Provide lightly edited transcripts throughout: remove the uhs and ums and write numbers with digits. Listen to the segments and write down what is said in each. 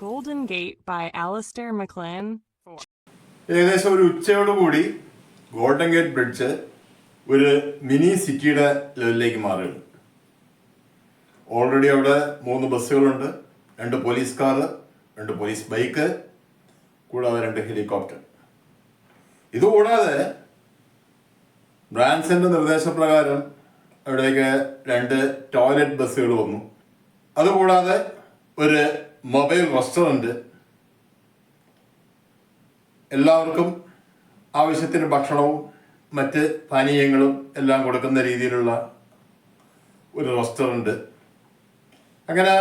Golden Gate by Alistair MacLean. ഏകദേശം ഒരു ഉച്ചയോടുകൂടി golden Gate bridge ഒരു മിനി സിറ്റിയുടെ ലെവലിലേക്ക് മാറുകയാണ്. ഓൾറെഡി അവിടെ 3 ബസ്സുകളുണ്ട്, 2 പോലീസ് കാറ്, 2 പോലീസ് ബൈക്ക്, കൂടാതെ 2 ഹെലികോപ്റ്റർ. ഇതുകൂടാതെ ബ്രാൻസന്റെ നിർദ്ദേശപ്രകാരം അവിടേക്ക് 2 ടോയ്ലറ്റ് ബസ്സുകൾ വന്നു. അതുകൂടാതെ ഒരു മൊബൈൽ റെസ്റ്റോറൻറ്റ്, എല്ലാവർക്കും ആവശ്യത്തിന് ഭക്ഷണവും മറ്റ് പാനീയങ്ങളും എല്ലാം കൊടുക്കുന്ന രീതിയിലുള്ള ഒരു റെസ്റ്റോറൻറ്റ്. അങ്ങനെ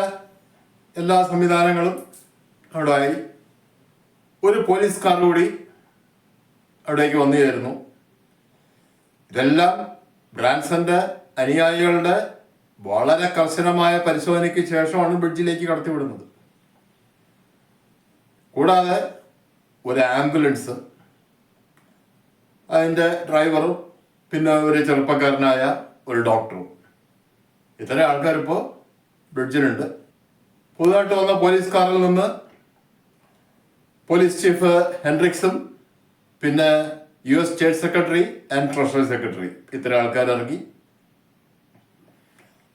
എല്ലാ സംവിധാനങ്ങളും അവിടെ ആയി. ഒരു പോലീസ് കാർ കൂടി അവിടേക്ക് വന്നു ചേരുന്നു. ഇതെല്ലാം ബ്രാൻസന്റെ അനുയായികളുടെ വളരെ കർശനമായ പരിശോധനയ്ക്ക് ശേഷമാണ് ബ്രിഡ്ജിലേക്ക് കടത്തിവിടുന്നത്. കൂടാതെ ഒരു ആംബുലൻസ്, അതിൻ്റെ ഡ്രൈവറും പിന്നെ ഒരു ചെറുപ്പക്കാരനായ ഒരു ഡോക്ടറും, ഇത്രയും ആൾക്കാരിപ്പോൾ ബ്രിഡ്ജിലുണ്ട്. പുതുതായിട്ട് വന്ന പോലീസ് കാറിൽ നിന്ന് പോലീസ് ചീഫ് ഹെൻഡ്രിക്സും പിന്നെ US state secretary and treasury secretary, ഇത്ര ആൾക്കാർ ഇറങ്ങി.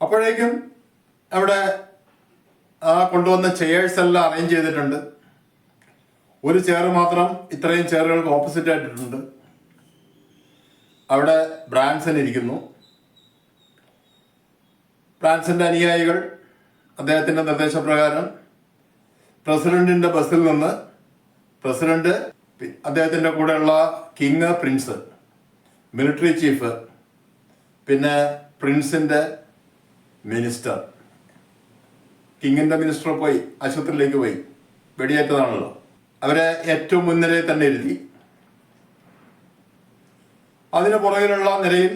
അപ്പോഴേക്കും അവിടെ ആ കൊണ്ടുവന്ന ചെയേഴ്സ് എല്ലാം അറേഞ്ച് ചെയ്തിട്ടുണ്ട്. ഒരു ചെയർ മാത്രം ഇത്രയും ചെയറുകൾക്ക് ഓപ്പോസിറ്റ് ആയിട്ടിട്ടുണ്ട്. അവിടെ ബ്രാൻസൺ ഇരിക്കുന്നു. ബ്രാൻസന്റെ അനുയായികൾ അദ്ദേഹത്തിന്റെ നിർദ്ദേശപ്രകാരം പ്രസിഡന്റിന്റെ ബസ്സിൽ നിന്ന് പ്രസിഡന്റ്, അദ്ദേഹത്തിന്റെ കൂടെയുള്ള കിങ്, പ്രിൻസ്, മിലിറ്ററി ചീഫ്, പിന്നെ പ്രിൻസിന്റെ മിനിസ്റ്റർ. കിങ്ങിന്റെ മിനിസ്റ്റർ പോയി, ആശുപത്രിയിലേക്ക് പോയി, വെടിയേറ്റതാണല്ലോ. അവരെ ഏറ്റവും മുൻനിരയിൽ തന്നെ ഇരുത്തി. അതിന് പുറകിലുള്ള നിരയിൽ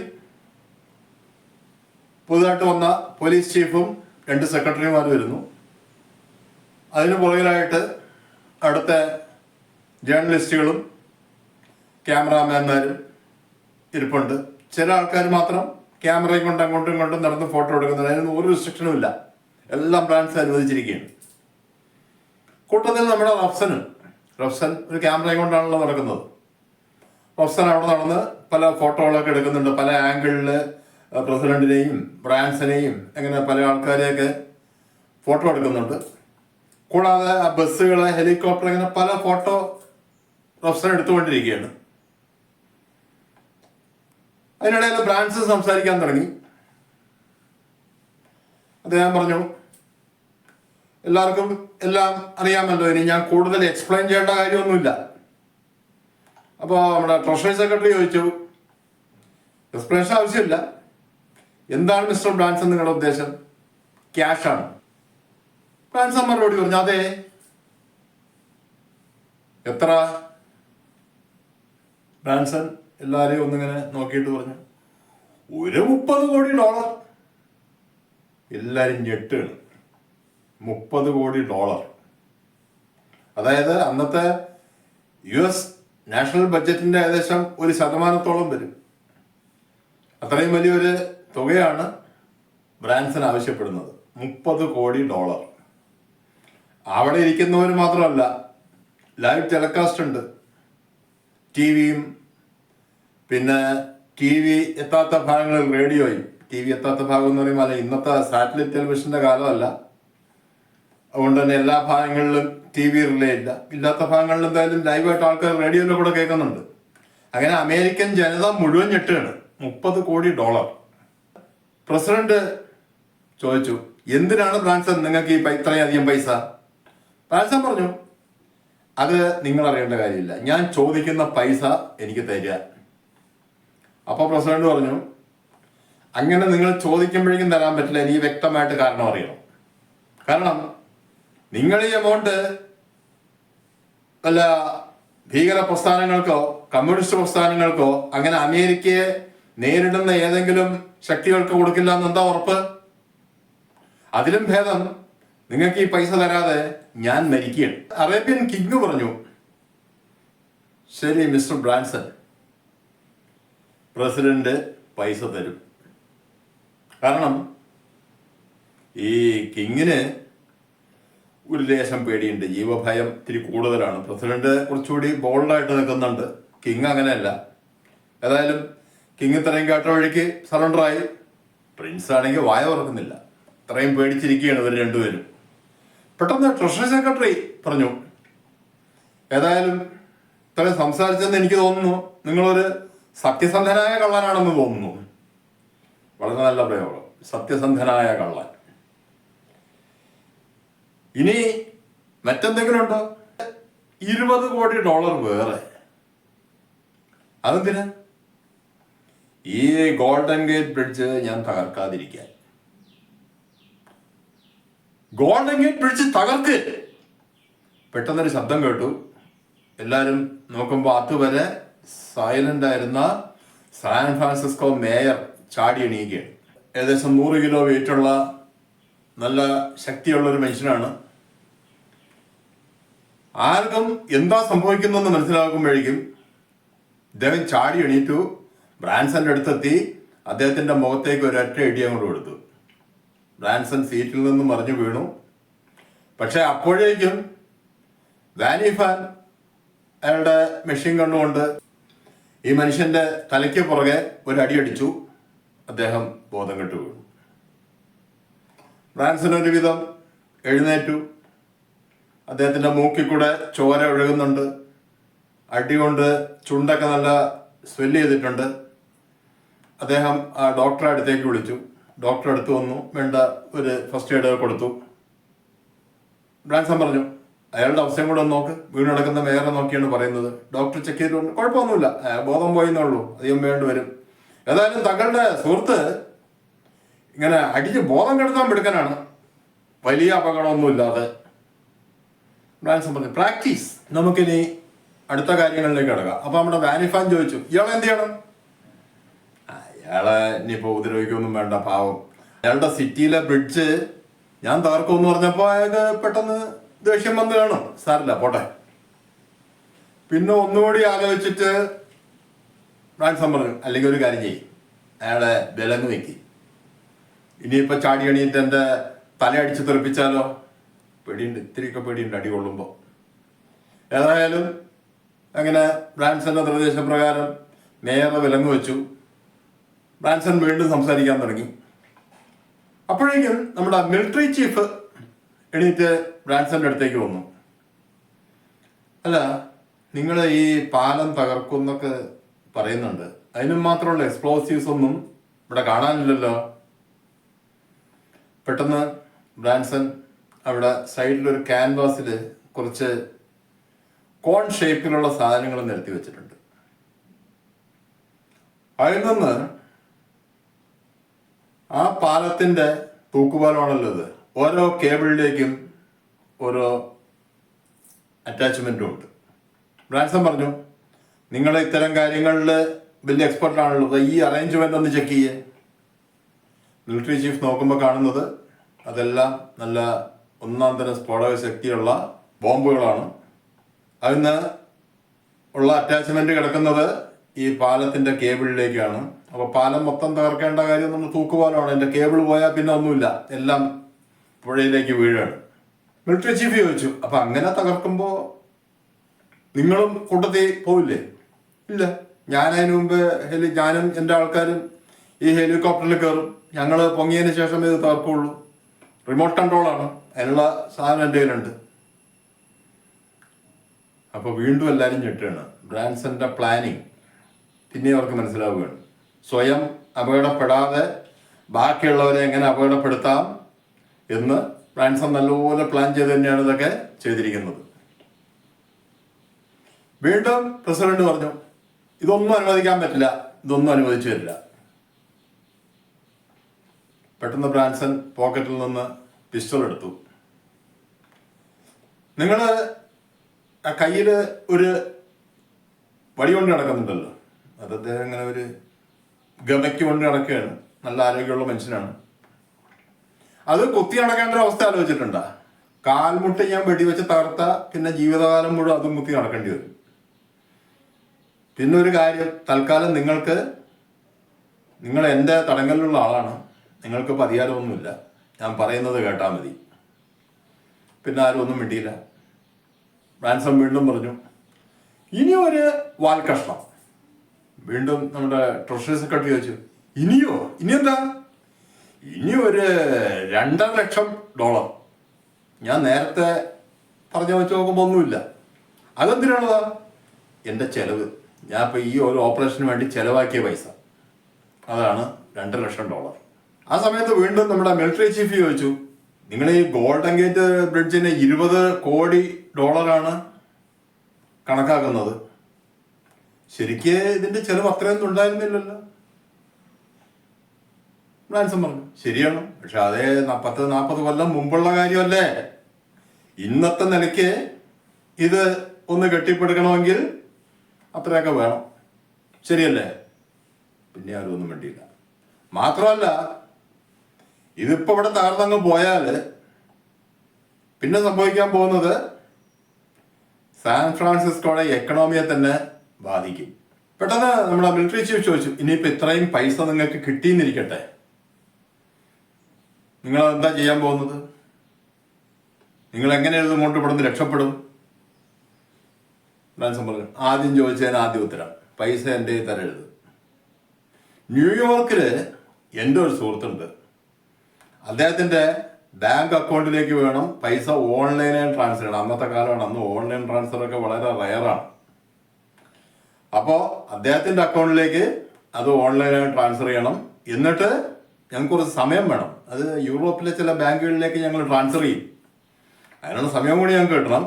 പുതുതായിട്ട് വന്ന പോലീസ് ചീഫും 2 സെക്രട്ടറിമാരും വരുന്നു. അതിന് പുറകിലായിട്ട് അവിടുത്തെ ജേർണലിസ്റ്റുകളും ക്യാമറാമാന്മാരും ഇരിപ്പുണ്ട്. ചില ആൾക്കാർ മാത്രം ക്യാമറയും കൊണ്ട് അങ്ങോട്ടും ഇങ്ങോട്ടും നടന്ന് ഫോട്ടോ എടുക്കുന്നത്. അതിനൊന്നും ഒരു റെസ്ട്രിക്ഷനും ഇല്ല, എല്ലാം ബ്രാൻസ് അനുവദിച്ചിരിക്കുകയാണ്. കൂട്ടത്തിൽ നമ്മുടെ റഫ്സൻ ഒരു ക്യാമറയും കൊണ്ടാണല്ലോ നടക്കുന്നത്. റഫ്സൻ അവിടെ നടന്ന് പല ഫോട്ടോകളൊക്കെ എടുക്കുന്നുണ്ട്. പല ആംഗിളിൽ പ്രസിഡന്റിനെയും ബ്രാൻസനെയും അങ്ങനെ പല ആൾക്കാരെയൊക്കെ ഫോട്ടോ എടുക്കുന്നുണ്ട്. കൂടാതെ ആ ബസ്സുകൾ, ഹെലികോപ്റ്റർ, അങ്ങനെ പല ഫോട്ടോ റഫ്സൻ എടുത്തുകൊണ്ടിരിക്കുകയാണ്. അതിനിടയിൽ ബ്രാൻസൺ സംസാരിക്കാൻ തുടങ്ങി. അദ്ദേഹം പറഞ്ഞു, എല്ലാവർക്കും എല്ലാം അറിയാമല്ലോ, ഇനി ഞാൻ കൂടുതൽ എക്സ്പ്ലെയിൻ ചെയ്യേണ്ട കാര്യമൊന്നുമില്ല. അപ്പോൾ നമ്മുടെ ട്രഷറി സെക്രട്ടറി ചോദിച്ചു, എക്സ്പ്ലനേഷൻ ആവശ്യമില്ല, എന്താണ് മിസ്റ്റർ ബ്രാൻസൺ നിങ്ങളുടെ ഉദ്ദേശം? ക്യാഷാണ്. ബ്രാൻസൺ മറുപടി പറഞ്ഞു, അതെ. എത്ര? ബ്രാൻസൺ എല്ലാവരെയും ഒന്നിങ്ങനെ നോക്കിയിട്ട് പറഞ്ഞു, ഒരു $30 കോടി. എല്ലാവരും ഞെട്ടാണ്. $30 കോടി. അതായത് അന്നത്തെ US നാഷണൽ ബഡ്ജറ്റിന്റെ ഏകദേശം 1% വരും. അത്രയും വലിയൊരു തുകയാണ് ബ്രാൻസൺ ആവശ്യപ്പെടുന്നത്. $30 കോടി. അവിടെ ഇരിക്കുന്നവർ മാത്രമല്ല, ലൈവ് ടെലികാസ്റ്റ് ഉണ്ട്, ടിവിയും, പിന്നെ TV എത്താത്ത ഭാഗങ്ങളിൽ റേഡിയോയും. TV എത്താത്ത ഭാഗം എന്ന് പറയുമ്പോൾ അല്ല, ഇന്നത്തെ സാറ്റലൈറ്റ് ടെലിവിഷന്റെ കാലമല്ല, അതുകൊണ്ട് തന്നെ എല്ലാ ഭാഗങ്ങളിലും TV റിലേ ഇല്ല. ഇല്ലാത്ത ഭാഗങ്ങളിൽ എന്തായാലും ലൈവായിട്ട് ആൾക്കാർ റേഡിയോയിലും കൂടെ കേൾക്കുന്നുണ്ട്. അങ്ങനെ അമേരിക്കൻ ജനത മുഴുവൻ ഞെട്ടാണ്. $30 കോടി. പ്രസിഡന്റ് ചോദിച്ചു, എന്തിനാണ് ബ്രാൻസൺ നിങ്ങൾക്ക് ഈ ഇത്രയധികം പൈസ? ബ്രാൻസൺ പറഞ്ഞു, അത് നിങ്ങൾ അറിയേണ്ട കാര്യമില്ല, ഞാൻ ചോദിക്കുന്ന പൈസ എനിക്ക് തരിക. അപ്പോൾ പ്രസിഡന്റ് പറഞ്ഞു, അങ്ങനെ നിങ്ങൾ ചോദിക്കുമ്പോഴേക്കും തരാൻ പറ്റില്ല, എനിക്ക് വ്യക്തമായിട്ട് കാരണം അറിയണം. കാരണം നിങ്ങൾ ഈ എമൗണ്ട് വല്ല ഭീകര പ്രസ്ഥാനങ്ങൾക്കോ കമ്മ്യൂണിസ്റ്റ് പ്രസ്ഥാനങ്ങൾക്കോ അങ്ങനെ അമേരിക്കയെ നേരിടുന്ന ഏതെങ്കിലും ശക്തികൾക്ക് കൊടുക്കില്ല എന്നെന്താ ഉറപ്പ്? അതിലും ഭേദം നിങ്ങൾക്ക് ഈ പൈസ തരാതെ ഞാൻ മരിക്കുകയാണ്. അറേബ്യൻ കിങ് പറഞ്ഞു, ശരി മിസ്റ്റർ ബ്രാൻസൺ, പ്രസിഡന്റ് പൈസ തരും. കാരണം ഈ കിങ്ങിന് ഒരു ലേശം പേടിയുണ്ട്. ജീവഭയം ഇത്തിരി കൂടുതലാണ്. പ്രസിഡന്റ് കുറച്ചുകൂടി ബോൾഡായിട്ട് നിൽക്കുന്നുണ്ട്. കിങ് അങ്ങനെയല്ല. ഏതായാലും കിങ് ഇത്രയും കേട്ട വഴിക്ക് സറണ്ടറായി. പ്രിൻസ് ആണെങ്കിൽ വായ തുറക്കുന്നില്ല. ഇത്രയും പേടിച്ചിരിക്കുകയാണ് ഇവർ രണ്ടുപേരും. പെട്ടെന്ന് ട്രഷറി സെക്രട്ടറി പറഞ്ഞു, ഏതായാലും ഇത്രയും സംസാരിച്ചെന്ന് എനിക്ക് തോന്നുന്നു നിങ്ങളൊരു സത്യസന്ധനായ കള്ളനാണെന്ന് തോന്നുന്നു. വളരെ നല്ല പ്രയോഗം, സത്യസന്ധനായ കള്ളൻ. ഇനി മറ്റെന്തെങ്കിലും ഉണ്ടോ? $20 കോടി വേറെ. അതെന്തിനാ? ഈ ഗോൾഡൻ ഗേറ്റ് ബ്രിഡ്ജ് ഞാൻ തകർക്കാതിരിക്കാൻ. ഗോൾഡൻ ഗേറ്റ് ബ്രിഡ്ജ് തകർക്ക്. പെട്ടെന്നൊരു ശബ്ദം കേട്ടു. എല്ലാവരും നോക്കുമ്പോൾ അതുവരെ സൈലന്റ് ആയിരുന്ന സാൻ ഫ്രാൻസിസ്കോ മേയർ ചാടി എണീക്കുകയാണ്. ഏകദേശം 100 കിലോ വെയിറ്റുള്ള നല്ല ശക്തിയുള്ള ഒരു മനുഷ്യനാണ്. ആർക്കും എന്താ സംഭവിക്കുന്നതെന്ന് മനസ്സിലാക്കുമ്പോഴേക്കും ഇദ്ദേഹം ചാടി എണീറ്റു. ബ്രാൻസന്റെ അടുത്തെത്തി അദ്ദേഹത്തിന്റെ മുഖത്തേക്ക് ഒരൊറ്റ ഇടി അങ്ങോട്ട് കൊടുത്തു. ബ്രാൻസൺ സീറ്റിൽ നിന്ന് മറിഞ്ഞു വീണു. പക്ഷെ അപ്പോഴേക്കും വാനി ഫാൻ അയാളുടെ മെഷീൻ കണ്ണുകൊണ്ട് ഈ മനുഷ്യന്റെ തലയ്ക്ക് പുറകെ ഒരടി അടിച്ചു. അദ്ദേഹം ബോധം കെട്ടു വീണു. ബ്രാൻസൺ ഒരുവിധം എഴുന്നേറ്റു. അദ്ദേഹത്തിന്റെ മൂക്കിൽ കൂടെ ചോര ഒഴുകുന്നുണ്ട്. അടി കൊണ്ട് ചുണ്ടൊക്കെ നല്ല സ്വെല്ല് ചെയ്തിട്ടുണ്ട്. അദ്ദേഹം ആ ഡോക്ടറെ അടുത്തേക്ക് വിളിച്ചു. ഡോക്ടർ അടുത്ത് വന്നു. വേണ്ട ഒരു ഫസ്റ്റ് എയ്ഡ് കൊടുത്തു. ബ്രാൻസൺ പറഞ്ഞു, അയാളുടെ അവസ്ഥയും കൂടെ ഒന്ന് നോക്ക്. വീണ് നടക്കുന്ന മേയറെ നോക്കിയാണ് പറയുന്നത്. ഡോക്ടർ ചെക്ക് ചെയ്തിട്ടുണ്ട്. കുഴപ്പമൊന്നുമില്ല, ബോധം പോയിന്നുള്ളൂ, അധികം വേണ്ടി വരും. ഏതായാലും തങ്ങളുടെ സുഹൃത്ത് ഇങ്ങനെ അടിച്ച് ബോധം കെടുത്താൻ മിടുക്കനാണ്, വലിയ അപകടമൊന്നുമില്ലാതെ. ബ്രാൻസൺ പറഞ്ഞു, പ്രാക്ടീസ്. നമുക്കിനി അടുത്ത കാര്യങ്ങളിലേക്ക് കിടക്കാം. അപ്പൊ നമ്മുടെ വാനിഫാൻ ചോദിച്ചു, ഇയാളെ എന്ത് ചെയ്യണം? അയാളെ ഇനിയിപ്പോ ഉപദ്രവിക്കൊന്നും വേണ്ട, പാവം. അയാളുടെ സിറ്റിയിലെ ബ്രിഡ്ജ് ഞാൻ തകർക്കുമെന്ന് പറഞ്ഞപ്പോ അയാൾക്ക് പെട്ടെന്ന് ദേഷ്യം വന്ന് കാണും. സാറില്ല, പോട്ടെ. പിന്നെ ഒന്നുകൂടി ആലോചിച്ചിട്ട് ബ്രാൻസൺ പറഞ്ഞു, അല്ലെങ്കിൽ ഒരു കാര്യം ചെയ്യും, അയാളെ വിലങ്ങ് വെക്കി. ഇനിയിപ്പോ ചാടി എണീറ്റ് എന്റെ തല അടിച്ച് തെറിപ്പിച്ചാലോ? പേടിയുണ്ട്, ഇത്തിരിയൊക്കെ പേടിയുണ്ട് അടി കൊള്ളുമ്പോ. ഏതായാലും അങ്ങനെ ബ്രാൻസന്റെ നിർദ്ദേശപ്രകാരം മേയറെ വിലങ്ങ് വെച്ചു. ബ്രാൻസൺ വീണ്ടും സംസാരിക്കാൻ തുടങ്ങി. അപ്പോഴേക്കും നമ്മുടെ മിലിറ്ററി ചീഫ് എണീറ്റ് ബ്രാൻസന്റെ അടുത്തേക്ക് വന്നു. അല്ല, നിങ്ങൾ ഈ പാലം തകർക്കുന്നൊക്കെ പറയുന്നുണ്ട്, അതിനും മാത്രമുള്ള എക്സ്പ്ലോസീവ്സ് ഒന്നും ഇവിടെ കാണാനില്ലല്ലോ. പെട്ടെന്ന് ബ്രാൻസൺ അവിടെ സൈഡിലൊരു ക്യാൻവാസിൽ കുറച്ച് കോൺ ഷേപ്പിലുള്ള സാധനങ്ങൾ നിരത്തി വെച്ചിട്ടുണ്ട്. അതിൽ നിന്ന് ആ പാലത്തിന്റെ തൂക്കുപാലമാണല്ലോ ഇത്, ഓരോ കേബിളിലേക്കും ഓരോ അറ്റാച്ച്മെന്റും ഉണ്ട്. ബ്രാൻസൺ പറഞ്ഞു, നിങ്ങൾ ഇത്തരം കാര്യങ്ങളിൽ വലിയ എക്സ്പെർട്ടാണുള്ളത്, ഈ അറേഞ്ച്മെന്റ് ഒന്ന് ചെക്ക് ചെയ്യേ. മിലിറ്ററി ചീഫ് നോക്കുമ്പോൾ കാണുന്നത് അതെല്ലാം നല്ല ഒന്നാം തരം സ്ഫോടക ശക്തിയുള്ള ബോംബുകളാണ്. അതിന് ഉള്ള അറ്റാച്ച്മെന്റ് കിടക്കുന്നത് ഈ പാലത്തിന്റെ കേബിളിലേക്കാണ്. അപ്പൊ പാലം മൊത്തം തകർക്കേണ്ട കാര്യം നമ്മൾ തൂക്കുപാലമാണ്. എന്റെ കേബിൾ പോയാൽ പിന്നെ ഒന്നുമില്ല, എല്ലാം പുഴയിലേക്ക് വീഴാണ്. മിലിറ്ററി ചീഫ് ചോദിച്ചു, അപ്പൊ അങ്ങനെ തകർക്കുമ്പോ നിങ്ങളും കൂട്ടത്തിൽ പോവില്ലേ? ഇല്ല, ഞാൻ അതിനു മുമ്പ് ഞാനും എൻ്റെ ആൾക്കാരും ഈ ഹെലികോപ്റ്ററിൽ കയറും. ഞങ്ങൾ പൊങ്ങിയതിന് ശേഷം ഇത് തകർക്കുള്ളൂ. റിമോട്ട് കൺട്രോളാണ്, അതിനുള്ള സാധനം എൻ്റെ കയ്യിലുണ്ട്. അപ്പൊ വീണ്ടും എല്ലാവരും ഞെട്ടുകയാണ്. ബ്രാൻസന്റെ പ്ലാനിങ് പിന്നെ അവർക്ക് മനസ്സിലാവുകയാണ്. സ്വയം അപകടപ്പെടാതെ ബാക്കിയുള്ളവരെ എങ്ങനെ അപകടപ്പെടുത്താം എന്ന് ബ്രാൻസൺ നല്ലപോലെ പ്ലാൻ ചെയ്ത് തന്നെയാണ് ഇതൊക്കെ ചെയ്തിരിക്കുന്നത്. വീണ്ടും പ്രസിഡന്റ് പറഞ്ഞു, ഇതൊന്നും അനുവദിക്കാൻ പറ്റില്ല, ഇതൊന്നും അനുവദിച്ചു തരില്ല. പെട്ടെന്ന് ബ്രാൻസൺ പോക്കറ്റിൽ നിന്ന് പിസ്റ്റൾ എടുത്തു. നിങ്ങൾ ആ കയ്യിൽ ഒരു വടി കൊണ്ട് നടക്കുന്നുണ്ടല്ലോ, അത് അദ്ദേഹം ഇങ്ങനെ ഒരു ഗമയ്ക്ക് കൊണ്ട് നടക്കുകയാണ്. നല്ല ആരോഗ്യമുള്ള മനുഷ്യനാണ്. അത് കുത്തി നടക്കേണ്ട ഒരു അവസ്ഥ ആലോചിച്ചിട്ടുണ്ടാ? കാൽമുട്ട് ഞാൻ വെടിവെച്ച് തകർത്ത പിന്നെ ജീവിതകാലം മുഴുവൻ അതും കുത്തി നടക്കേണ്ടി വരും. പിന്നെ ഒരു കാര്യം, തൽക്കാലം നിങ്ങൾ എൻ്റെ തടങ്കലിലുള്ള ആളാണ്, നിങ്ങൾക്കിപ്പോൾ അധികാരമൊന്നുമില്ല, ഞാൻ പറയുന്നത് കേട്ടാൽ മതി. പിന്നെ ആരും ഒന്നും മിണ്ടിയില്ല. റാൻസം വീണ്ടും പറഞ്ഞു ഇനി ഒരു വാൽക്കഷ്ണം. വീണ്ടും നമ്മുടെ ട്രഷറി സെക്രട്ടറി ചോദിച്ചു ഇനിയോ? ഇനി എന്താ? ഇനി ഒരു $2.5 ലക്ഷം. ഞാൻ നേരത്തെ പറഞ്ഞു വെച്ച് നോക്കുമ്പോൾ ഒന്നുമില്ല. അതെന്തിനാണതാ? എൻ്റെ ചെലവ്. ഞാൻ ഇപ്പോൾ ഈ ഒരു ഓപ്പറേഷന് വേണ്ടി ചെലവാക്കിയ പൈസ, അതാണ് $2 ലക്ഷം. ആ സമയത്ത് വീണ്ടും നമ്മുടെ മിലിറ്ററി ചീഫ് ചോദിച്ചു നിങ്ങൾ ഈ ഗോൾഡൻ ഗേറ്റ് ബ്രിഡ്ജിന് $20 കോടി കണക്കാക്കുന്നത്. ശരിക്ക് ഇതിന്റെ ചെലവ് അത്രയൊന്നും ഉണ്ടായിരുന്നില്ലല്ലോ. റാൻസം പറഞ്ഞു ശരിയാണ്, പക്ഷെ അതേ 40 കൊല്ലം മുമ്പുള്ള കാര്യമല്ലേ. ഇന്നത്തെ നിലയ്ക്ക് ഇത് ഒന്ന് കെട്ടിപ്പടുക്കണമെങ്കിൽ അത്രയൊക്കെ വേണം, ശരിയല്ലേ? പിന്നെ ആരും ഒന്നും വേണ്ടിയില്ല. മാത്രമല്ല ഇതിപ്പോ ഇവിടെ തകർന്നങ്ങ് പോയാല് പിന്നെ സംഭവിക്കാൻ പോകുന്നത് സാൻ ഫ്രാൻസിസ്കോയുടെ എക്കണോമിയെ തന്നെ ബാധിക്കും. പെട്ടെന്ന് നമ്മുടെ മിലിറ്ററി ചീഫ് ചോദിച്ചു ഇനിയിപ്പോ ഇത്രയും പൈസ നിങ്ങൾക്ക് കിട്ടിയെന്നിരിക്കട്ടെ, നിങ്ങൾ എന്താ ചെയ്യാൻ പോകുന്നത്? നിങ്ങൾ എങ്ങനെ ഇതുകൊണ്ട് ഇവിടുന്ന് രക്ഷപ്പെടും? റാൻസം പറഞ്ഞു ആദ്യം ചോദിച്ചതിന് ആദ്യ ഉത്തരം പൈസ എൻ്റെ തരരുത്. ന്യൂയോർക്കില് എൻ്റെ ഒരു സുഹൃത്തുണ്ട്, അദ്ദേഹത്തിന്റെ ബാങ്ക് അക്കൗണ്ടിലേക്ക് വേണം പൈസ ഓൺലൈനായി ട്രാൻസ്ഫർ ചെയ്യണം. അന്നത്തെ കാലമാണ്, അന്ന് ഓൺലൈൻ ട്രാൻസ്ഫർ ഒക്കെ വളരെ റയറാണ്. അപ്പോൾ അദ്ദേഹത്തിന്റെ അക്കൗണ്ടിലേക്ക് അത് ഓൺലൈനായി ട്രാൻസ്ഫർ ചെയ്യണം. എന്നിട്ട് ഞങ്ങൾക്ക് കുറച്ച് സമയം വേണം, അത് യൂറോപ്പിലെ ചില ബാങ്കുകളിലേക്ക് ഞങ്ങൾ ട്രാൻസ്ഫർ ചെയ്യും, അതിനുള്ള സമയം കൂടി ഞങ്ങൾക്ക് കിട്ടണം.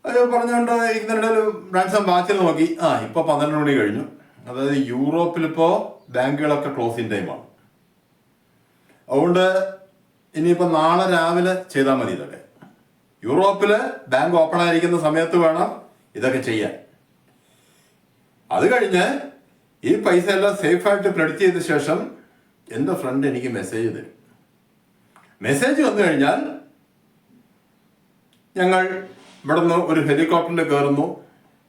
അത് പറഞ്ഞുകൊണ്ട് ഇരിക്കുന്നതിനിടയിൽ റാൻസം വാച്ചിൽ നോക്കി, ഇപ്പോൾ 12 മണി കഴിഞ്ഞു. അതായത് യൂറോപ്പിലിപ്പോൾ ബാങ്കുകളൊക്കെ ക്ലോസിംഗ് ടൈമാണ്. അതുകൊണ്ട് ഇനിയിപ്പോൾ നാളെ രാവിലെ ചെയ്താൽ മതി ഇതൊക്കെ. യൂറോപ്പില് ബാങ്ക് ഓപ്പൺ ആയിരിക്കുന്ന സമയത്ത് വേണം ഇതൊക്കെ ചെയ്യാൻ. അത് കഴിഞ്ഞ് ഈ പൈസ എല്ലാം സേഫായിട്ട് ക്രെഡിറ്റ് ചെയ്ത ശേഷം എൻ്റെ ഫ്രണ്ട് എനിക്ക് മെസ്സേജ് തരും. മെസ്സേജ് വന്നു കഴിഞ്ഞാൽ ഞങ്ങൾ ഇവിടുന്ന് ഒരു ഹെലികോപ്റ്ററിൽ കയറുന്നു.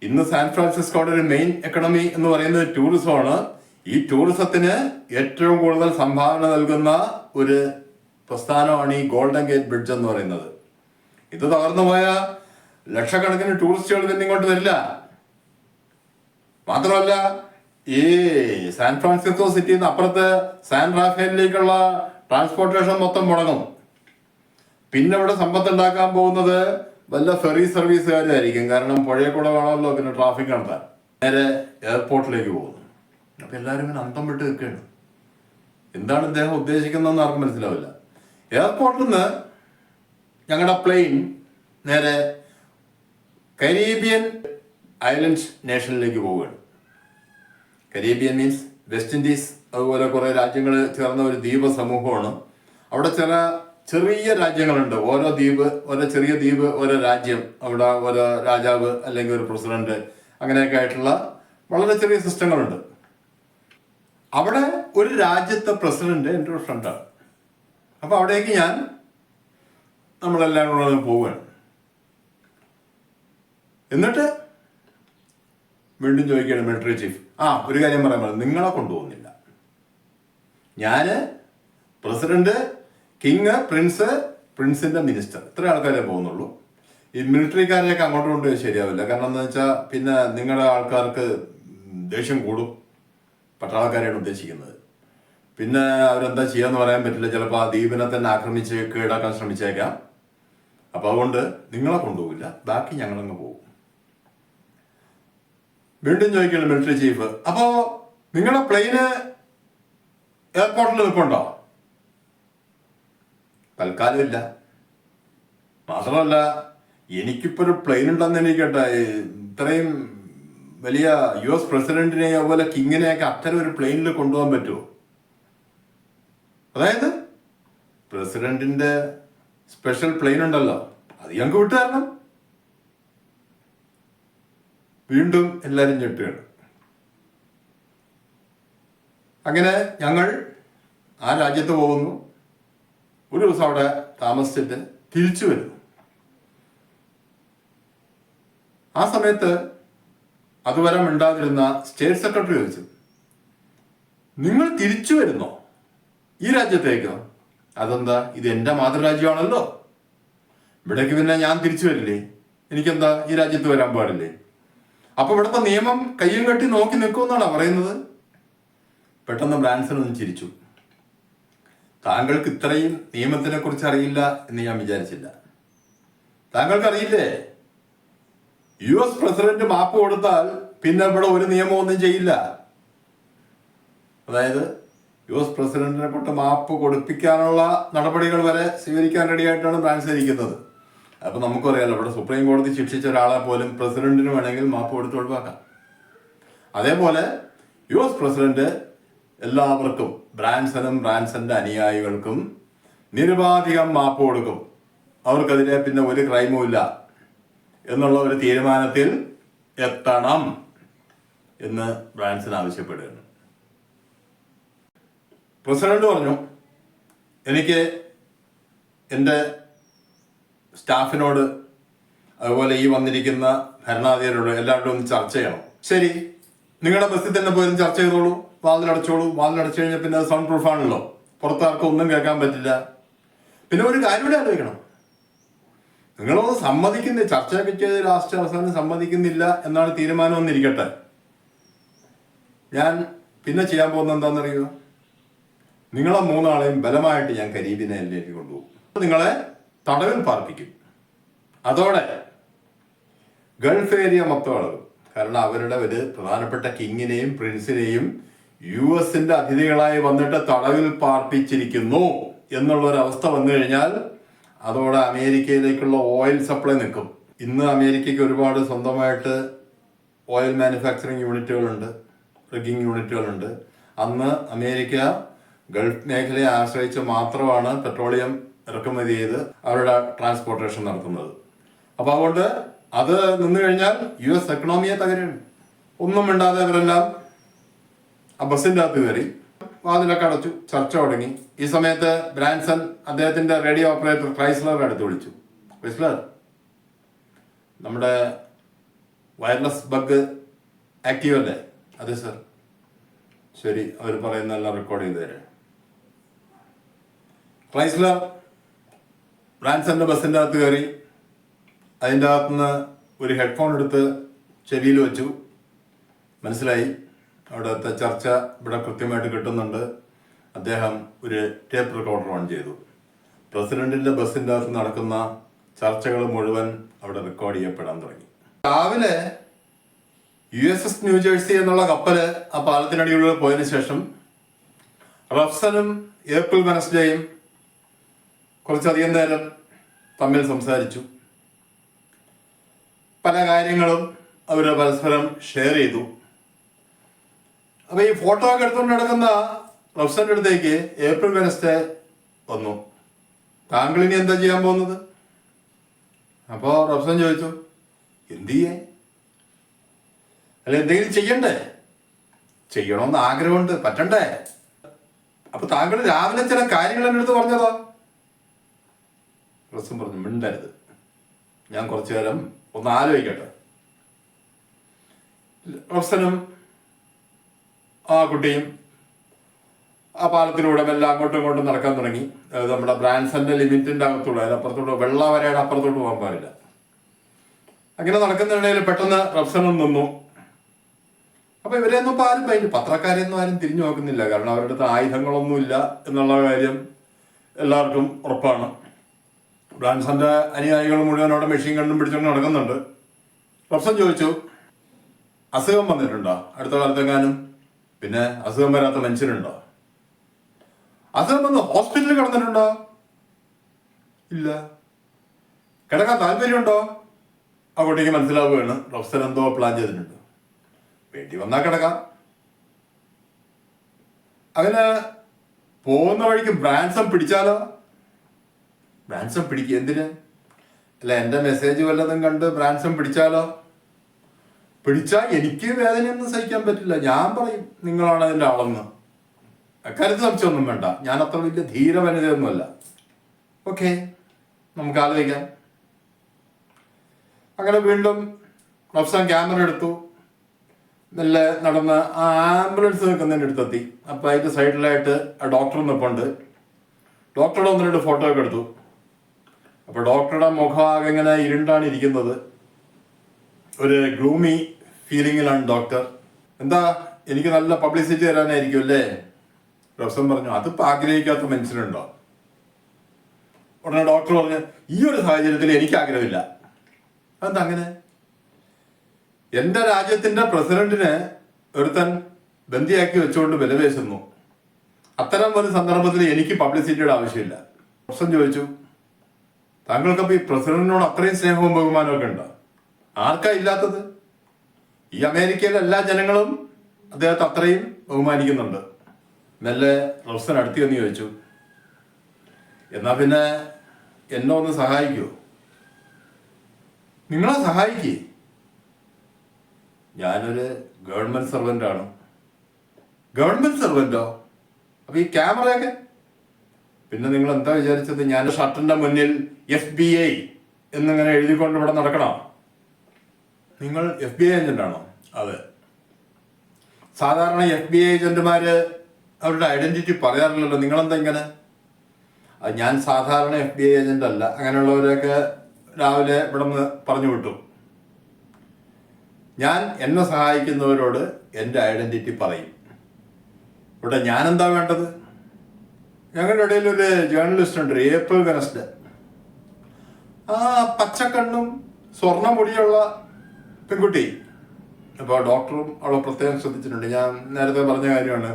ഇന്ന് സാൻ ഫ്രാൻസിസ്കോയുടെ ഒരു മെയിൻ എക്കണോമി എന്ന് പറയുന്നത് ടൂറിസമാണ്. ഈ ടൂറിസത്തിന് ഏറ്റവും കൂടുതൽ സംഭാവന നൽകുന്ന ഒരു പ്രസ്ഥാനമാണ് ഈ ഗോൾഡൻ ഗേറ്റ് ബ്രിഡ്ജ് എന്ന് പറയുന്നത്. ഇത് തകർന്നു പോയ ലക്ഷക്കണക്കിന് ടൂറിസ്റ്റുകൾ പിന്നെ ഇങ്ങോട്ട് വരില്ല. മാത്രമല്ല ഈ സാൻ ഫ്രാൻസിസ്കോ സിറ്റിയിൽ നിന്ന് അപ്പുറത്ത് സാൻ റാഫേലിലേക്കുള്ള ട്രാൻസ്പോർട്ടേഷൻ മൊത്തം മുടങ്ങും. പിന്നെ ഇവിടെ സമ്പത്ത് ഉണ്ടാക്കാൻ പോകുന്നത് വല്ല ഫെറി സർവീസുകാരായിരിക്കും. കാരണം പുഴയെ കൂടെ വേണമല്ലോ പിന്നെ ട്രാഫിക് നടത്താൻ. നേരെ എയർപോർട്ടിലേക്ക് പോകുന്നു. അപ്പൊ എല്ലാവരും ഇങ്ങനെ അന്തം വിട്ട് നിൽക്കുകയാണ്. എന്താണ് ഇദ്ദേഹം ഉദ്ദേശിക്കുന്നതെന്ന് ആർക്കും മനസ്സിലാവില്ല. എയർപോർട്ടിൽ നിന്ന് ഞങ്ങളുടെ പ്ലെയിൻ നേരെ കരീബിയൻ ഐലൻഡ് നേഷനിലേക്ക് പോവുകയാണ്. കരീബിയൻ മീൻസ് വെസ്റ്റ് ഇൻഡീസ്, അതുപോലെ കുറെ രാജ്യങ്ങൾ ചേർന്ന ഒരു ദ്വീപ സമൂഹമാണ്. അവിടെ ചില ചെറിയ രാജ്യങ്ങളുണ്ട്. ഓരോ ദ്വീപ്, ഓരോ ചെറിയ ദ്വീപ്, ഓരോ രാജ്യം, അവിടെ ഓരോ രാജാവ് അല്ലെങ്കിൽ ഒരു പ്രസിഡന്റ്, അങ്ങനെയൊക്കെ ആയിട്ടുള്ള വളരെ ചെറിയ സിസ്റ്റങ്ങളുണ്ട്. അവിടെ ഒരു രാജ്യത്തെ പ്രസിഡന്റ് എൻ്റെ ഒരു ഫ്രണ്ടാണ്. അപ്പൊ അവിടേക്ക് നമ്മളെല്ലാം കൂടെ പോവുകയാണ്. എന്നിട്ട് വീണ്ടും ചോദിക്കുകയാണ് മിലിറ്ററി ചീഫ്, ഒരു കാര്യം പറയാൻ പറഞ്ഞു, നിങ്ങളെ കൊണ്ടുപോകുന്നില്ല. ഞാന്, പ്രസിഡന്റ്, കിങ്, പ്രിൻസിന്റെ മിനിസ്റ്റർ, ഇത്ര ആൾക്കാരെ പോകുന്നുള്ളൂ. ഈ മിലിറ്ററിക്കാരെയൊക്കെ അങ്ങോട്ട് കൊണ്ടുപോയി ശരിയാവില്ല. കാരണം എന്താ വെച്ചാൽ പിന്നെ നിങ്ങളുടെ ആൾക്കാർക്ക് ദേഷ്യം കൂടും. പട്ടാളക്കാരെയാണ് ഉദ്ദേശിക്കുന്നത്. പിന്നെ അവരെന്താ ചെയ്യാന്ന് പറയാൻ പറ്റില്ല. ചിലപ്പോൾ ആ ദ്വീപിനെ തന്നെ ആക്രമിച്ച് കീഴടക്കാൻ ശ്രമിച്ചേക്കാം. അപ്പൊ അതുകൊണ്ട് നിങ്ങളെ കൊണ്ടുപോകില്ല, ബാക്കി ഞങ്ങളങ്ങ് പോകും. വീണ്ടും ചോദിക്കണം മിലിറ്ററി ചീഫ്, അപ്പോ നിങ്ങളുടെ പ്ലെയിന് എയർപോർട്ടിൽ നിൽപ്പുണ്ടോ? തൽക്കാലം ഇല്ല. മാത്രമല്ല എനിക്കിപ്പോ ഒരു പ്ലെയിൻ ഉണ്ടെന്ന് എനിക്കട്ടെ, ഇത്രയും വലിയ US പ്രസിഡന്റിനെ അതുപോലെ കിങ്ങിനെയൊക്കെ അത്തരം ഒരു പ്ലെയിനിൽ കൊണ്ടുപോകാൻ പറ്റുമോ? അതായത് പ്രസിഡന്റിന്റെ സ്പെഷ്യൽ പ്ലെയിൻ ഉണ്ടല്ലോ, അത് ഞങ്ങൾക്ക് വിട്ടു തരണം. വീണ്ടും എല്ലാരും ഞെട്ടുകയാണ്. അങ്ങനെ ഞങ്ങൾ ആ രാജ്യത്ത് പോകുന്നു. ഒരു ദിവസം അവിടെ താമസിച്ചിട്ട് തിരിച്ചു വരുന്നു. ആ സമയത്ത് അതുവരെ മിണ്ടാതിരുന്ന സ്റ്റേറ്റ് സെക്രട്ടറി ചോദിച്ചു, നിങ്ങൾ തിരിച്ചു വരുന്നോ ഈ രാജ്യത്തേക്ക്? അതെന്താ, ഇത് എൻ്റെ മാതൃരാജ്യമാണല്ലോ. ഇവിടേക്ക് പിന്നെ ഞാൻ തിരിച്ചു വരില്ലേ? എനിക്കെന്താ ഈ രാജ്യത്ത് വരാൻ പാടില്ലേ? അപ്പൊ ഇവിടുത്തെ നിയമം കയ്യും കെട്ടി നോക്കി നിൽക്കുമെന്നാണ് പറയുന്നത്. പെട്ടെന്ന് ബ്രാൻസൺ ഒന്ന് ചിരിച്ചു. താങ്കൾക്ക് ഇത്രയും നിയമത്തിനെ കുറിച്ച് അറിയില്ല എന്ന് ഞാൻ വിചാരിച്ചില്ല. താങ്കൾക്ക് അറിയില്ലേ, US പ്രസിഡന്റ് മാപ്പ് കൊടുത്താൽ പിന്നെ ഇവിടെ ഒരു നിയമം ഒന്നും ചെയ്യില്ല. അതായത് US പ്രസിഡന്റിനെ കൊണ്ട് മാപ്പ് കൊടുപ്പിക്കാനുള്ള നടപടികൾ വരെ സ്വീകരിക്കാൻ റെഡിയായിട്ടാണ് ബ്രാൻസൺ ഇരിക്കുന്നത്. അപ്പൊ നമുക്കറിയാലോ, ഇവിടെ സുപ്രീം കോടതി ശിക്ഷിച്ച ഒരാളെ പോലും പ്രസിഡന്റിന് വേണമെങ്കിൽ മാപ്പ് കൊടുത്ത് ഒഴിവാക്കാം. അതേപോലെ US പ്രസിഡന്റ് എല്ലാവർക്കും, ബ്രാൻസനും ബ്രാൻസന്റെ അനുയായികൾക്കും നിരുപാധികം മാപ്പ് കൊടുക്കും. അവർക്കെതിരെ പിന്നെ ഒരു ക്രൈമും ഇല്ല എന്നുള്ള ഒരു തീരുമാനത്തിൽ എത്തണം എന്ന് ബ്രാൻസൺ ആവശ്യപ്പെടുകയാണ്. പ്രസിഡന്റ് പറഞ്ഞു, എനിക്ക് എൻ്റെ സ്റ്റാഫിനോട് അതുപോലെ ഈ വന്നിരിക്കുന്ന ഭരണാധികാരികളോട് എല്ലാവരോടും ഒന്ന് ചർച്ച ചെയ്യണം. ശരി, നിങ്ങളുടെ ബസ്സിൽ തന്നെ പോയി ചർച്ച ചെയ്തോളൂ, വാതിലടച്ചോളൂ. വാതിലടച്ചു കഴിഞ്ഞാൽ പിന്നെ അത് സൗണ്ട് പ്രൂഫ് ആണല്ലോ, പുറത്താർക്കും ഒന്നും കേൾക്കാൻ പറ്റില്ല. പിന്നെ ഒരു കാര്യം കൂടെ ആലോചിക്കണം, നിങ്ങളൊന്ന് സമ്മതിക്കുന്നില്ല, ചർച്ചയൊക്കെ ചെയ്ത് ലാസ്റ്റ് അവസാനം സമ്മതിക്കുന്നില്ല എന്നാണ് തീരുമാനം എന്നിരിക്കട്ടെ. ഞാൻ പിന്നെ ചെയ്യാൻ പോകുന്നത് എന്താണെന്നറിയുമോ? നിങ്ങളെ മൂന്നാളെയും ബലമായിട്ട് ഞാൻ കരീബിയനിലേക്ക് കൊണ്ടുപോകും. നിങ്ങളെ തടവിൽ പാർപ്പിക്കും. അതോടെ ഗൾഫ് ഏരിയ മൊത്തം അളകും. കാരണം അവരുടെ ഒരു പ്രധാനപ്പെട്ട കിങ്ങിനെയും പ്രിൻസിനെയും US-ന്റെ അതിഥികളായി വന്നിട്ട് തടവിൽ പാർപ്പിച്ചിരിക്കുന്നു എന്നുള്ളൊരവസ്ഥ വന്നു കഴിഞ്ഞാൽ അതോടെ അമേരിക്കയിലേക്കുള്ള ഓയിൽ സപ്ലൈ നിൽക്കും. ഇന്ന് അമേരിക്കയ്ക്ക് ഒരുപാട് സ്വന്തമായിട്ട് ഓയിൽ മാനുഫാക്ചറിങ് യൂണിറ്റുകളുണ്ട്, റിഗിങ് യൂണിറ്റുകളുണ്ട്. അന്ന് അമേരിക്ക ഗൾഫ് മേഖലയെ ആശ്രയിച്ച് മാത്രമാണ് പെട്രോളിയം ഇറക്കുമതി ചെയ്ത് അവരുടെ ട്രാൻസ്പോർട്ടേഷൻ നടത്തുന്നത്. അപ്പൊ അതുകൊണ്ട് അത് നിന്ന് കഴിഞ്ഞാൽ US എക്കണോമിയെ തകരുകയാണ്. ഒന്നും മിണ്ടാതെ അവരെല്ലാം ആ ബസ്സിൻ്റെ അകത്ത് കയറി വാതിലൊക്കെ അടച്ചു, ചർച്ച തുടങ്ങി. ഈ സമയത്ത് ബ്രാൻസൺ അദ്ദേഹത്തിന്റെ റേഡിയോ ഓപ്പറേറ്റർ ക്രൈസ്ലർ അടുത്ത് വിളിച്ചു. ക്രൈസ്ലർ, നമ്മുടെ വയർലെസ് ബഗ് ആക്റ്റീവ് അല്ലേ? അതെ സർ. ശരി, അവർ പറയുന്നതെല്ലാം റെക്കോർഡ് ചെയ്ത് തരാം. ക്രൈസ്ലർ ബ്രാൻസന്റെ ബസ്സിൻ്റെ അകത്ത് കയറി അതിൻ്റെ അകത്തുനിന്ന് ഒരു ഹെഡ്ഫോൺ എടുത്ത് ചെവിയിൽ വെച്ചു. മനസ്സിലായി അവിടുത്തെ ചർച്ച ഇവിടെ കൃത്യമായിട്ട് കിട്ടുന്നുണ്ട്. അദ്ദേഹം ഒരു ടേപ്പ് റെക്കോർഡർ ഓൺ ചെയ്തു. പ്രസിഡന്റിന്റെ ബസ്സിൻ്റെ അകത്ത് നടക്കുന്ന ചർച്ചകൾ മുഴുവൻ അവിടെ റെക്കോർഡ് ചെയ്യപ്പെടാൻ തുടങ്ങി. രാവിലെ USS ന്യൂജേഴ്സി എന്നുള്ള കപ്പല് ആ പാലത്തിനടിയിലൂടെ പോയതിനു ശേഷം റഫ്സനും ഏപ്രിൽ വെനസ്ഡേയും കുറച്ചധികം നേരം തമ്മിൽ സംസാരിച്ചു. പല കാര്യങ്ങളും അവർ പരസ്പരം ഷെയർ ചെയ്തു. അപ്പൊ ഈ ഫോട്ടോ ഒക്കെ എടുത്തുകൊണ്ട് നടക്കുന്ന റഫ്സന്റെ അടുത്തേക്ക് ഏപ്രിൽ വെനസ്ഡേ വന്നു. താങ്കൾ ഇനി എന്താ ചെയ്യാൻ പോകുന്നത്? അപ്പോ റഫ്സൻ ചോദിച്ചു, എന്ത് ചെയ്യേ? അല്ല, എന്തെങ്കിലും ചെയ്യണ്ടേ? ചെയ്യണമെന്ന് ആഗ്രഹമുണ്ട്, പറ്റണ്ടേ? അപ്പൊ താങ്കൾ രാവിലെ ചില കാര്യങ്ങൾ എൻ്റെ അടുത്ത് പറഞ്ഞതാ. റഫ്സൻ പറഞ്ഞു, മിണ്ടരുത്, ഞാൻ കുറച്ചു നേരം ഒന്ന് ആലോചിക്കട്ടെ. റഫ്സനും ആ കുട്ടിയും ആ പാലത്തിലൂടെ എല്ലാം അങ്ങോട്ടും ഇങ്ങോട്ടും നടക്കാൻ തുടങ്ങി. നമ്മുടെ ബ്രാൻസന്റെ ലിമിറ്റിന്റെ അകത്തൂടെ, അതിനപ്പുറത്തോട്ട് വെള്ളവരയുടെ അപ്പുറത്തോട്ട് പോകാൻ പാടില്ല. അങ്ങനെ നടക്കുന്നതിനിടയിൽ പെട്ടെന്ന് റഫ്സനും നിന്നു. അപ്പൊ ഇവരെയൊന്നും ഇപ്പൊ ആരും കഴിഞ്ഞു, പത്രക്കാരെയൊന്നും ആരും തിരിഞ്ഞു നോക്കുന്നില്ല. കാരണം അവരുടെ അടുത്ത് ആയുധങ്ങളൊന്നുമില്ല എന്നുള്ള കാര്യം എല്ലാവർക്കും ഉറപ്പാണ്. ബ്രാൻസന്റെ അനുയായികൾ മുഴുവൻ അവിടെ മെഷീൻ ഗണ്ണും പിടിച്ചുകൊണ്ട് നടക്കുന്നുണ്ട്. റഫ്സൻ ചോദിച്ചു, അസുഖം വന്നിട്ടുണ്ടോ അടുത്ത കാലത്തെങ്ങാനും? പിന്നെ അസുഖം വരാത്ത മനുഷ്യരുണ്ടോ? അസുഖം വന്ന് ഹോസ്പിറ്റലിൽ കിടന്നിട്ടുണ്ടോ? ഇല്ല. കിടക്കാൻ താല്പര്യമുണ്ടോ? ആ കുട്ടിക്ക് മനസ്സിലാവുകയാണ് റഫ്സൻ എന്തോ പ്ലാൻ ചെയ്തിട്ടുണ്ട്. വേണ്ടി വന്നാൽ കിടക്കാം. അങ്ങനെ പോകുന്ന വഴിക്ക് ബ്രാൻസൺ പിടിച്ചാലോ? ബ്രാൻസൺ പിടിക്കുക എന്തിന്? അല്ല, എൻ്റെ മെസ്സേജ് വല്ലതും കണ്ട് ബ്രാൻസൺ പിടിച്ചാലോ? പിടിച്ചാൽ എനിക്ക് വേദനയൊന്നും സഹിക്കാൻ പറ്റില്ല. ഞാൻ പറയും നിങ്ങളാണ് അതിൻ്റെ ആളെന്ന്. അക്കാര്യത്തിൽ സംശയമൊന്നും വേണ്ട. ഞാൻ അത്ര വലിയ ധീര വനിതയൊന്നുമല്ല. ഓക്കെ, നമുക്ക് ആലോചിക്കാം. അങ്ങനെ വീണ്ടും റഫ്സൻ ക്യാമറ എടുത്തു, മെല്ലെ നടന്ന് ആ ആംബുലൻസ് നിൽക്കുന്നതിൻ്റെ അടുത്തെത്തി. അപ്പം അതിൻ്റെ സൈഡിലായിട്ട് ആ ഡോക്ടർ നിൽപ്പുണ്ട്. ഡോക്ടറുടെ 1-2 ഫോട്ടോ ഒക്കെ എടുത്തു. അപ്പൊ ഡോക്ടറുടെ മുഖമാകെ ഇങ്ങനെ ഇരുണ്ടാണ് ഇരിക്കുന്നത്. ഒരു ഗ്ലൂമി ഫീലിങ്ങിലാണ് ഡോക്ടർ. എന്താ, എനിക്ക് നല്ല പബ്ലിസിറ്റി തരാനായിരിക്കും അല്ലേ? റഫ്സൻ പറഞ്ഞു, അതിപ്പോ ആഗ്രഹിക്കാത്ത മനുഷ്യരുണ്ടോ? ഉടനെ ഡോക്ടർ പറഞ്ഞു, ഈ ഒരു സാഹചര്യത്തിൽ എനിക്ക് ആഗ്രഹമില്ല. അതെന്താ അങ്ങനെ? എന്റെ രാജ്യത്തിന്റെ പ്രസിഡന്റിനെ ഒരുത്തൻ ബന്ദിയാക്കി വെച്ചുകൊണ്ട് വിലപേശുന്നു. അത്തരം ഒരു സന്ദർഭത്തിൽ എനിക്ക് പബ്ലിസിറ്റിയുടെ ആവശ്യമില്ല. റഫ്സൻ ചോദിച്ചു, താങ്കൾക്കപ്പോൾ ഈ പ്രസിഡന്റിനോട് അത്രയും സ്നേഹവും ബഹുമാനവും ഒക്കെ ഉണ്ടോ? ആർക്കാ ഇല്ലാത്തത്? ഈ അമേരിക്കയിലെ എല്ലാ ജനങ്ങളും അദ്ദേഹത്തെ അത്രയും ബഹുമാനിക്കുന്നുണ്ട്. മെല്ലെ റഫ്സൻ അടുത്ത് എന്ന് ചോദിച്ചു, എന്നാ പിന്നെ എന്നെ ഒന്ന് സഹായിക്കൂ. നിങ്ങളെ സഹായിക്കേ? ഞാനൊരു ഗവൺമെന്റ് സർവൻ്റ് ആണ്. ഗവൺമെന്റ് സർവൻ്റോ? അപ്പൊ ഈ ക്യാമറയൊക്കെ? പിന്നെ നിങ്ങൾ എന്താ വിചാരിച്ചത്, ഞാൻ ഷർട്ടിന്റെ മുന്നിൽ FBI എന്നിങ്ങനെ എഴുതിക്കൊണ്ട് ഇവിടെ നടക്കണോ? നിങ്ങൾ FBI ഏജന്റ് ആണോ? അതെ. സാധാരണ FBI ഏജന്റുമാര് അവരുടെ ഐഡന്റിറ്റി പറയാറില്ലല്ലോ, നിങ്ങളെന്താ ഇങ്ങനെ? അത് ഞാൻ സാധാരണ FBI ഏജന്റ് അല്ല. അങ്ങനെയുള്ളവരെയൊക്കെ രാവിലെ ഇവിടെ നിന്ന് പറഞ്ഞു വിട്ടു. ഞാൻ എന്നെ സഹായിക്കുന്നവരോട് എൻ്റെ ഐഡന്റിറ്റി പറയും. ഇവിടെ ഞാനെന്താ വേണ്ടത്? ഞങ്ങളുടെ ഇടയിൽ ഒരു ജേർണലിസ്റ്റ് ഉണ്ട്, ഏപ്രിൽ വെനസ്ഡേ. ആ പച്ചക്കണ്ണും സ്വർണ്ണമുടിയുള്ള പെൺകുട്ടി. അപ്പോൾ ഡോക്ടറും അവളെ പ്രത്യേകം ശ്രദ്ധിച്ചിട്ടുണ്ട്. ഞാൻ നേരത്തെ പറഞ്ഞ കാര്യമാണ്,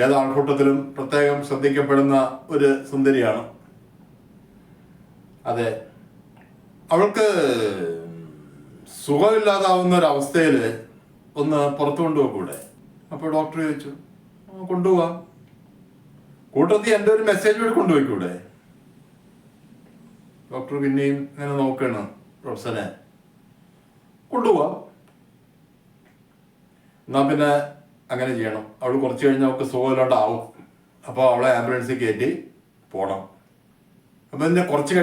ഏത് ആൾക്കൂട്ടത്തിലും പ്രത്യേകം ശ്രദ്ധിക്കപ്പെടുന്ന ഒരു സുന്ദരിയാണ്. അതെ, അവൾക്ക് സുഖമില്ലാതാവുന്ന ഒരവസ്ഥയിൽ ഒന്ന് പുറത്തു കൊണ്ടുപോകൂടെ? അപ്പോൾ ഡോക്ടർ ചോദിച്ചു, കൊണ്ടുപോവാം. കൂട്ടത്തിൽ എൻ്റെ ഒരു മെസ്സേജ് കൂടി കൊണ്ടുപോയിക്കൂടെ? ഡോക്ടർ പിന്നെയും ഇങ്ങനെ നോക്കണം പ്രൊഫസറെ. കൊണ്ടുപോവാം. എന്നാ പിന്നെ അങ്ങനെ ചെയ്യണം. അവൾ കുറച്ച് കഴിഞ്ഞ് അവൾക്ക് സുഖമില്ലാണ്ടാവും. അപ്പോൾ അവളെ ആംബുലൻസിൽ കയറ്റി പോകണം. അപ്പം പിന്നെ കുറച്ച്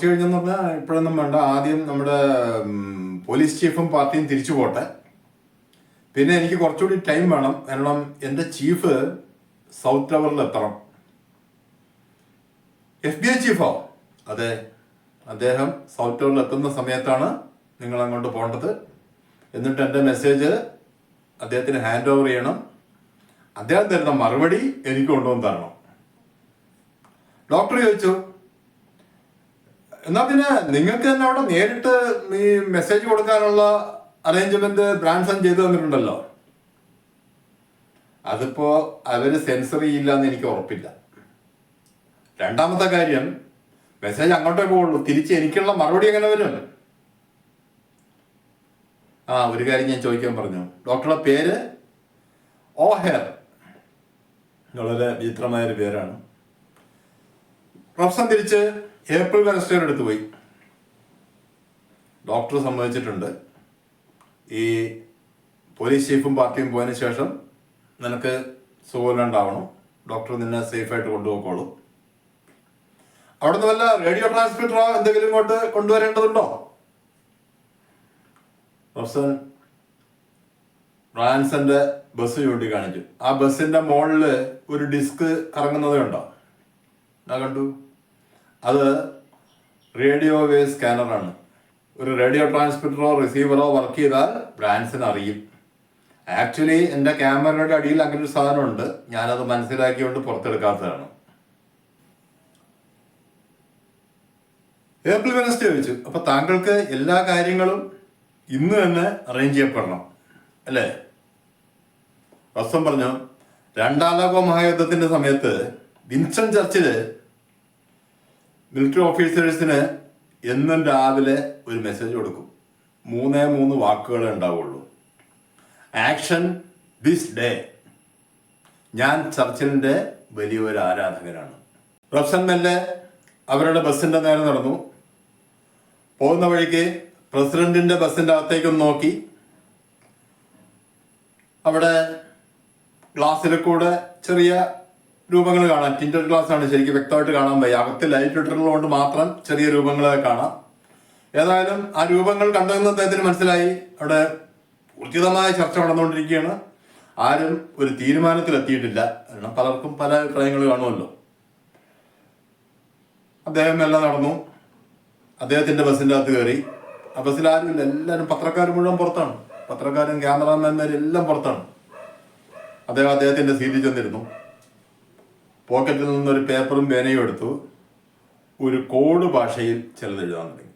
കഴിഞ്ഞെന്ന് പറഞ്ഞാൽ ഇപ്പോഴൊന്നും വേണ്ട, ആദ്യം നമ്മുടെ പോലീസ് ചീഫും പാർട്ടിയും തിരിച്ചു പോട്ടെ. പിന്നെ എനിക്ക് കുറച്ചുകൂടി ടൈം വേണം, കാരണം എൻ്റെ ചീഫ് സൗത്ത് ടവറിൽ എത്തണം. FBI ചീഫോ? അതെ, അദ്ദേഹം സൗത്ത് ടവറിൽ എത്തുന്ന സമയത്താണ് നിങ്ങൾ അങ്ങോട്ട് പോകേണ്ടത്. എന്നിട്ട് എൻ്റെ മെസ്സേജ് അദ്ദേഹത്തിന് ഹാൻഡ് ഓവർ ചെയ്യണം. അദ്ദേഹം തരുന്ന മറുപടി എനിക്ക് കൊണ്ടുവന്ന് തരണം. ഡോക്ടർ ചോദിച്ചു, എന്നാ പിന്നെ നിങ്ങൾക്ക് തന്നെ അവിടെ നേരിട്ട് ഈ മെസ്സേജ് കൊടുക്കാനുള്ള അറേഞ്ച്മെന്റ് ബ്രാൻസൺ ചെയ്തു തന്നിട്ടുണ്ടല്ലോ. അതിപ്പോ അവര് സെൻസർ ചെയ്യില്ല എന്ന് എനിക്ക് ഉറപ്പില്ല. രണ്ടാമത്തെ കാര്യം, മെസ്സേജ് അങ്ങോട്ടേ പോകുള്ളൂ, തിരിച്ച് എനിക്കുള്ള മറുപടി എങ്ങനെ വരും? ഒരു കാര്യം ഞാൻ ചോദിക്കാൻ പറഞ്ഞു. ഡോക്ടറുടെ പേര് ഓഹെർ. വളരെ വിചിത്രമായൊരു പേരാണ്. റഫ്സൻ തിരിച്ച് ഏപ്രിൽ വെനസ്ഡേയുടെ അടുത്ത് പോയി. ഡോക്ടർ സമ്മതിച്ചിട്ടുണ്ട്, ഈ പോലീസ് ചീഫും പാർട്ടിയും പോയതിനു ശേഷം നിനക്ക് സുഖമില്ലാണ്ടാവണം, ഡോക്ടർ നിന്നെ സേഫായിട്ട് കൊണ്ടുപോയിക്കോളൂ. അവിടുന്ന് വല്ല റേഡിയോ ട്രാൻസ്മിറ്ററോ എന്തെങ്കിലും ഇങ്ങോട്ട് കൊണ്ടുവരേണ്ടതുണ്ടോ? റഫ്സൻ ബ്രാൻസന്റെ ബസ് ചൂണ്ടിക്കാണിച്ചു. ആ ബസ്സിന്റെ മുകളില് ഒരു ഡിസ്ക് കറങ്ങുന്നത് കണ്ടോ? ഞാൻ കണ്ടു. അത് റേഡിയോ വേവ് സ്കാനറാണ്. ഒരു റേഡിയോ ട്രാൻസ്മിറ്ററോ റിസീവറോ വർക്ക് ചെയ്താൽ ബ്രാൻസൺ അറിയും. ആക്ച്വലി എൻ്റെ ക്യാമറയുടെ അടിയിൽ അങ്ങനെ ഒരു സാധനമുണ്ട്, ഞാനത് മനസ്സിലാക്കിയോണ്ട് പുറത്തെടുക്കാത്തതാണ്. ഏപ്രിൽ വെനസ്ഡേ ചോദിച്ചു, അപ്പൊ താങ്കൾക്ക് എല്ലാ കാര്യങ്ങളും ഇന്ന് തന്നെ അറേഞ്ച് ചെയ്യപ്പെടണം അല്ലേ? റഫ്സൻ പറഞ്ഞു, രണ്ടാം ലോക മഹായുദ്ധത്തിന്റെ സമയത്ത് വിൻസ്റ്റൺ ചർച്ചില് മിലിറ്ററി ഓഫീസേഴ്സിന് എന്നും രാവിലെ ഒരു മെസ്സേജ് കൊടുക്കും. 3 വാക്കുകളെ ഉണ്ടാവുള്ളൂ. Action this day. ഞാൻ ചർച്ചിലിന്റെ വലിയൊരു ആരാധകനാണ്. റഫ്സൻ മെല്ലെ അവരുടെ ബസ്സിന്റെ നേരെ നടന്നു. പോകുന്ന വഴിക്ക് പ്രസിഡന്റിന്റെ ബസ്സിന്റെ അകത്തേക്കൊന്ന് നോക്കി. അവിടെ ഗ്ലാസ്സിൽ കൂടെ ചെറിയ രൂപങ്ങൾ കാണാം. ടിൻറ്റഡ് ഗ്ലാസ് ആണ്, ശരിക്കും വ്യക്തമായിട്ട് കാണാൻ വയ്യ. അകത്ത് ലൈറ്റ് ഇട്ടുള്ളതുകൊണ്ട് മാത്രം ചെറിയ രൂപങ്ങളെ കാണാം. ഏതായാലും ആ രൂപങ്ങൾ കണ്ടതെന്ന് അദ്ദേഹത്തിന് മനസ്സിലായി. അവിടെ ഊർജിതമായ ചർച്ച നടന്നുകൊണ്ടിരിക്കുകയാണ്. ആരും ഒരു തീരുമാനത്തിലെത്തിയിട്ടില്ല. കാരണം പലർക്കും പല അഭിപ്രായങ്ങൾ കാണുമല്ലോ. അദ്ദേഹം എല്ലാം നടന്നു. അദ്ദേഹത്തിൻ്റെ ബസ്സിൻ്റെ അകത്ത് കയറി. ആ ബസ്സിൽ ആരുമില്ല, എല്ലാവരും പത്രക്കാർ മുഴുവൻ പുറത്താണ്. പത്രക്കാരും ക്യാമറാമാന്മാരും എല്ലാം പുറത്താണ്. അദ്ദേഹത്തിൻ്റെ സീറ്റിൽ ചെന്നിരുന്നു. പോക്കറ്റിൽ നിന്നൊരു പേപ്പറും പേനയും എടുത്തു. ഒരു കോഡ് ഭാഷയിൽ ചിലത് എഴുതാൻ തുടങ്ങി.